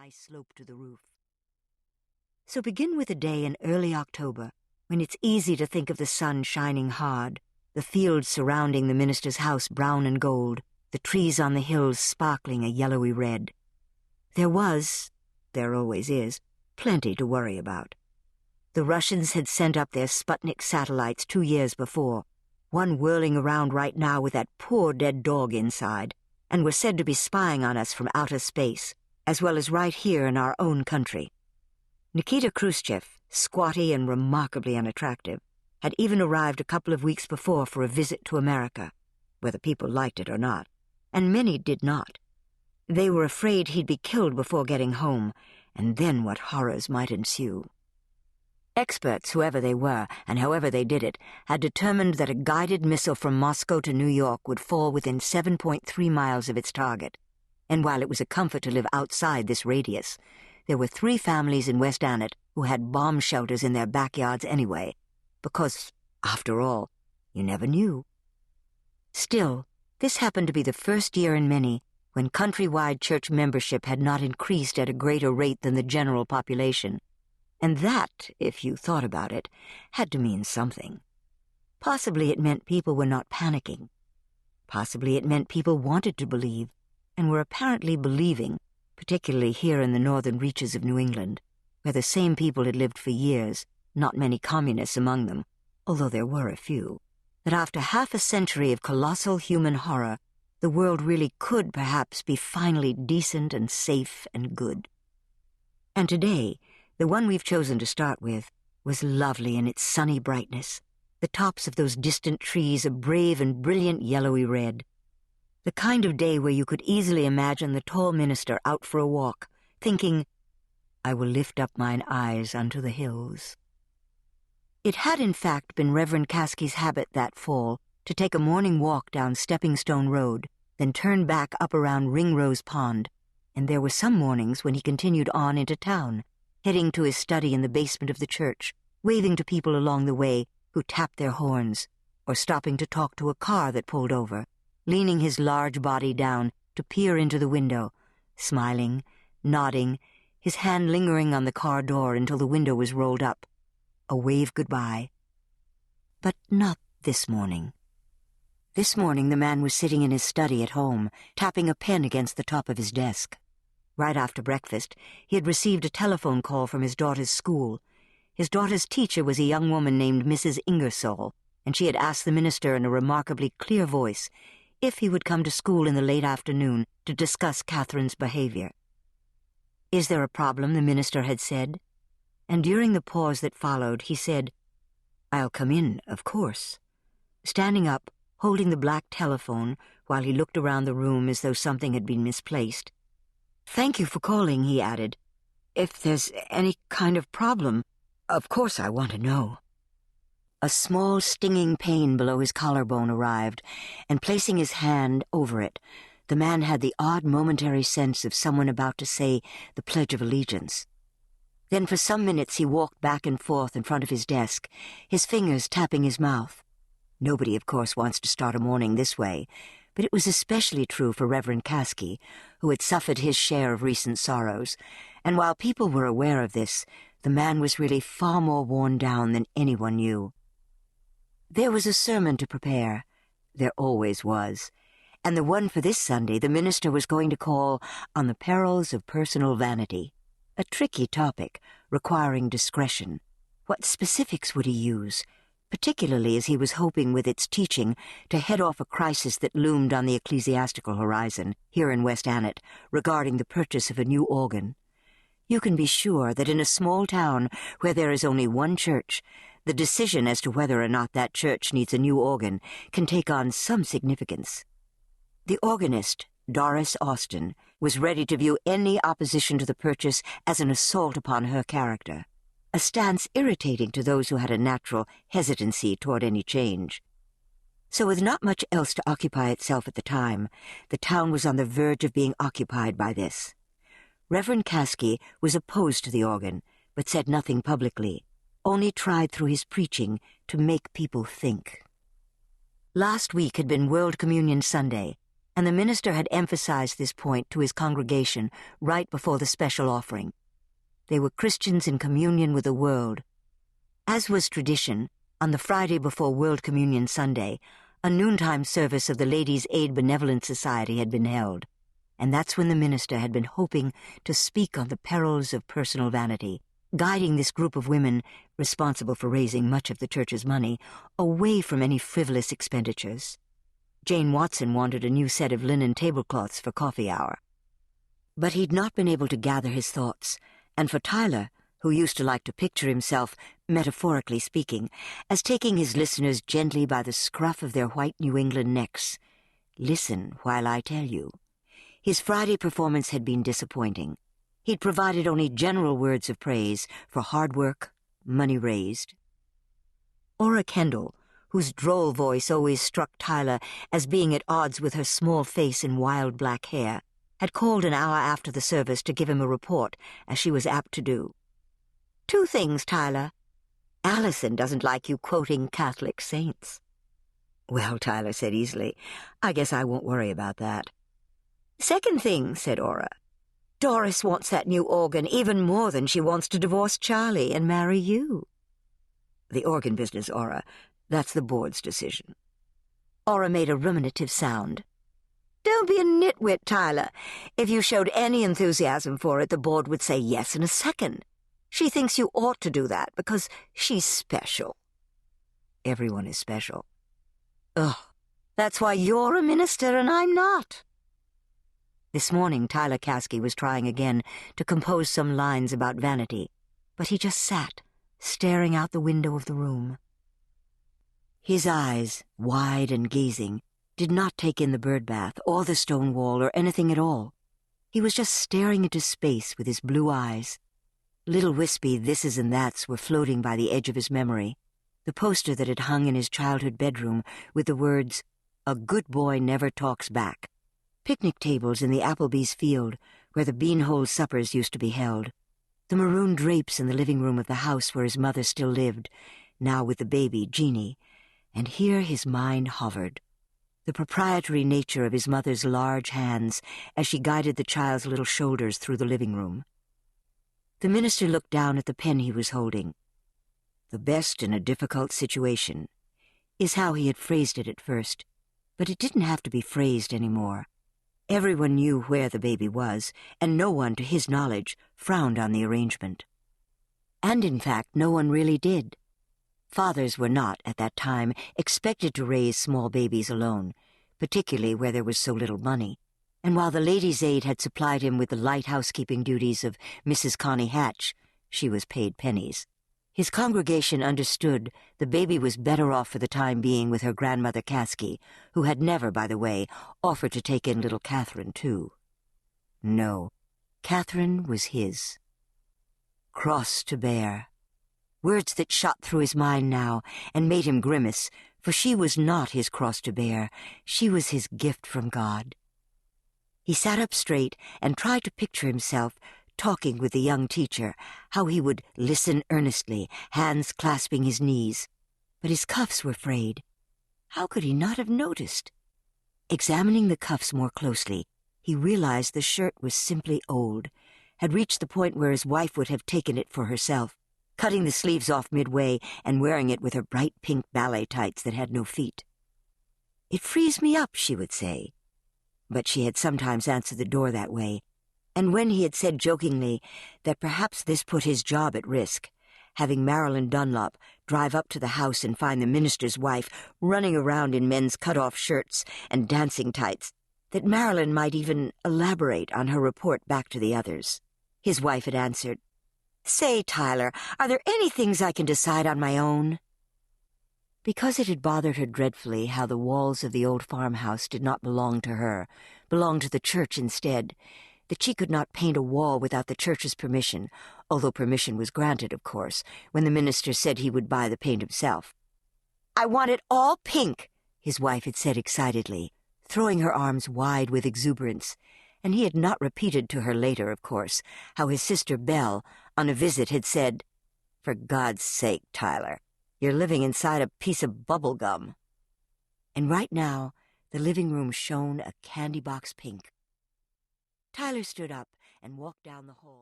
nice slope to the roof. So begin with a day in early October, when it's easy to think of the sun shining hard, the fields surrounding the minister's house brown and gold, the trees on the hills sparkling a yellowy red. There always is, plenty to worry about. The Russians had sent up their Sputnik satellites 2 years before, one whirling around right now with that poor dead dog inside, and were said to be spying on us from outer space, as well as right here in our own country. Nikita Khrushchev, squatty and remarkably unattractive, had even arrived a couple of weeks before for a visit to America, whether people liked it or not, and many did not. They were afraid he'd be killed before getting home, and then what horrors might ensue. Experts, whoever they were, and however they did it, had determined that a guided missile from Moscow to New York would fall within 7.3 miles of its target, and while it was a comfort to live outside this radius, there were 3 families in West Annet who had bomb shelters in their backyards anyway, because, after all, you never knew. Still, this happened to be the first year in many when countrywide church membership had not increased at a greater rate than the general population, and that, if you thought about it, had to mean something. Possibly it meant people were not panicking. Possibly it meant people wanted to believe, and were apparently believing, particularly here in the northern reaches of New England, where the same people had lived for years, not many communists among them, although there were a few, that after half a century of colossal human horror, the world really could perhaps be finally decent and safe and good. And today, the one we've chosen to start with was lovely in its sunny brightness, the tops of those distant trees a brave and brilliant yellowy red, the kind of day where you could easily imagine the tall minister out for a walk, thinking, "I will lift up mine eyes unto the hills." It had in fact been Reverend Caskey's habit that fall to take a morning walk down Stepping Stone Road, then turn back up around Ringrose Pond, and there were some mornings when he continued on into town, heading to his study in the basement of the church, waving to people along the way who tapped their horns, or stopping to talk to a car that pulled over, leaning his large body down to peer into the window, smiling, nodding, his hand lingering on the car door until the window was rolled up, a wave goodbye. But not this morning. This morning the man was sitting in his study at home, tapping a pen against the top of his desk. Right after breakfast, he had received a telephone call from his daughter's school. His daughter's teacher was a young woman named Mrs. Ingersoll, and she had asked the minister in a remarkably clear voice if he would come to school in the late afternoon to discuss Katherine's behavior. "Is there a problem?" the minister had said. And during the pause that followed, he said, "I'll come in, of course," standing up, holding the black telephone while he looked around the room as though something had been misplaced. "Thank you for calling," he added. "If there's any kind of problem, of course I want to know." A small stinging pain below his collarbone arrived, and placing his hand over it, the man had the odd momentary sense of someone about to say the Pledge of Allegiance. Then for some minutes he walked back and forth in front of his desk, his fingers tapping his mouth. Nobody, of course, wants to start a morning this way, but it was especially true for Reverend Caskey, who had suffered his share of recent sorrows, and while people were aware of this, the man was really far more worn down than anyone knew. There was a sermon to prepare. There always was. And the one for this Sunday the minister was going to call On the Perils of Personal Vanity. A tricky topic, requiring discretion. What specifics would he use, particularly as he was hoping with its teaching to head off a crisis that loomed on the ecclesiastical horizon here in West Annet regarding the purchase of a new organ? You can be sure that in a small town where there is only one church, the decision as to whether or not that church needs a new organ can take on some significance. The organist, Doris Austin, was ready to view any opposition to the purchase as an assault upon her character, a stance irritating to those who had a natural hesitancy toward any change. So with not much else to occupy itself at the time, the town was on the verge of being occupied by this. Reverend Caskey was opposed to the organ, but said nothing publicly, only tried through his preaching to make people think. Last week had been World Communion Sunday, and the minister had emphasized this point to his congregation right before the special offering. They were Christians in communion with the world. As was tradition, on the Friday before World Communion Sunday, a noontime service of the Ladies' Aid Benevolent Society had been held, and that's when the minister had been hoping to speak on the perils of personal vanity, guiding this group of women, responsible for raising much of the church's money, away from any frivolous expenditures. Jane Watson wanted a new set of linen tablecloths for coffee hour. But he'd not been able to gather his thoughts, and for Tyler, who used to like to picture himself, metaphorically speaking, as taking his listeners gently by the scruff of their white New England necks, listen while I tell you, his Friday performance had been disappointing. He'd provided only general words of praise for hard work, money raised. Ora Kendall, whose droll voice always struck Tyler as being at odds with her small face and wild black hair, had called an hour after the service to give him a report, as she was apt to do. "2 things, Tyler. Allison doesn't like you quoting Catholic saints." "Well," Tyler said easily, "I guess I won't worry about that." "Second thing," said Ora, "Doris wants that new organ even more than she wants to divorce Charlie and marry you." "The organ business, Ora, that's the board's decision." Ora made a ruminative sound. "Don't be a nitwit, Tyler. If you showed any enthusiasm for it, the board would say yes in a second. She thinks you ought to do that because she's special." "Everyone is special." "Ugh, that's why you're a minister and I'm not." This morning, Tyler Caskey was trying again to compose some lines about vanity, but he just sat, staring out the window of the room. His eyes, wide and gazing, did not take in the bird bath or the stone wall or anything at all. He was just staring into space with his blue eyes. Little wispy thises and that's were floating by the edge of his memory. The poster that had hung in his childhood bedroom with the words, "A good boy never talks back." Picnic tables in the Applebee's field, where the bean-hole suppers used to be held. The maroon drapes in the living room of the house where his mother still lived, now with the baby, Jeannie. And here his mind hovered. The proprietary nature of his mother's large hands as she guided the child's little shoulders through the living room. The minister looked down at the pen he was holding. "The best in a difficult situation," is how he had phrased it at first, but it didn't have to be phrased anymore. Everyone knew where the baby was, and no one, to his knowledge, frowned on the arrangement. And in fact, no one really did. Fathers were not, at that time, expected to raise small babies alone, particularly where there was so little money. And while the Ladies' Aid had supplied him with the light housekeeping duties of Mrs. Connie Hatch, she was paid pennies. His congregation understood the baby was better off for the time being with her grandmother Caskey, who had never, by the way, offered to take in little Katherine, too. No, Katherine was his. Cross to bear. Words that shot through his mind now and made him grimace, for she was not his cross to bear. She was his gift from God. He sat up straight and tried to picture himself talking with the young teacher, how he would listen earnestly, hands clasping his knees. But his cuffs were frayed. How could he not have noticed? Examining the cuffs more closely, he realized the shirt was simply old, had reached the point where his wife would have taken it for herself, cutting the sleeves off midway and wearing it with her bright pink ballet tights that had no feet. "It frees me up," she would say. But she had sometimes answered the door that way, and when he had said jokingly that perhaps this put his job at risk, having Marilyn Dunlop drive up to the house and find the minister's wife running around in men's cut-off shirts and dancing tights, that Marilyn might even elaborate on her report back to the others, his wife had answered, "Say, Tyler, are there any things I can decide on my own?" Because it had bothered her dreadfully how the walls of the old farmhouse did not belong to her, belonged to the church instead, that she could not paint a wall without the church's permission, although permission was granted, of course, when the minister said he would buy the paint himself. "I want it all pink," his wife had said excitedly, throwing her arms wide with exuberance, and he had not repeated to her later, of course, how his sister Belle, on a visit, had said, "For God's sake, Tyler, you're living inside a piece of bubble gum." And right now, The living room shone a candy box pink. Tyler stood up and walked down the hall.